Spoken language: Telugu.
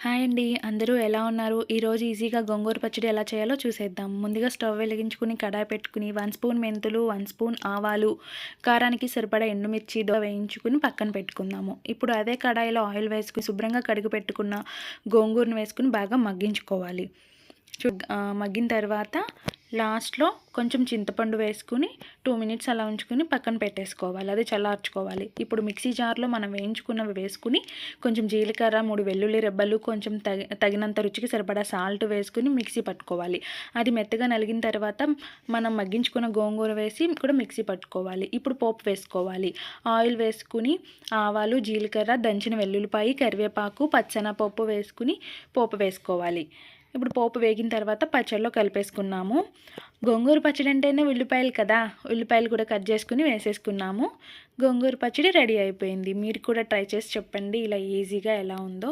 హాయ్ అండి. అందరూ ఎలా ఉన్నారు? ఈరోజు ఈజీగా గోంగూర పచ్చడి ఎలా చేయాలో చూసేద్దాం. ముందుగా స్టవ్ వెలిగించుకుని కడాయి పెట్టుకుని 1 స్పూన్ మెంతులు, 1 స్పూన్ ఆవాలు, కారానికి సరిపడా ఎండుమిర్చి వేయించుకుని పక్కన పెట్టుకుందాము. ఇప్పుడు అదే కడాయిలో ఆయిల్ వేసుకుని శుభ్రంగా కడిగి పెట్టుకున్న గోంగూరను వేసుకుని బాగా మగ్గించుకోవాలి. మగ్గిన తర్వాత లాస్ట్లో కొంచెం చింతపండు వేసుకుని 2 మినిట్స్ అలా ఉంచుకుని పక్కన పెట్టేసుకోవాలి. అది చల్లార్చుకోవాలి. ఇప్పుడు మిక్సీ జార్లో మనం వేయించుకున్నవి వేసుకుని కొంచెం జీలకర్ర, 3 వెల్లుల్లి రెబ్బలు, కొంచెం తగినంత రుచికి సరిపడా సాల్ట్ వేసుకుని మిక్సీ పట్టుకోవాలి. అది మెత్తగా నలిగిన తర్వాత మనం మగ్గించుకున్న గోంగూర వేసి కూడా మిక్సీ పట్టుకోవాలి. ఇప్పుడు పోపు వేసుకోవాలి. ఆయిల్ వేసుకుని ఆవాలు, జీలకర్ర, దంచిన వెల్లుల్లిపాయి, కరివేపాకు, పచ్చెనపప్పు వేసుకుని పోపు వేసుకోవాలి. ఇప్పుడు పోపు వేగిన తర్వాత పచ్చడిలో కలిపేసుకున్నాము. గోంగూర పచ్చడి అంటేనే ఉల్లిపాయలు కదా, ఉల్లిపాయలు కూడా కట్ చేసుకుని వేసేసుకున్నాము. గోంగూర పచ్చడి రెడీ అయిపోయింది. మీరు కూడా ట్రై చేసి చెప్పండి ఇలా ఈజీగా ఎలా ఉందో.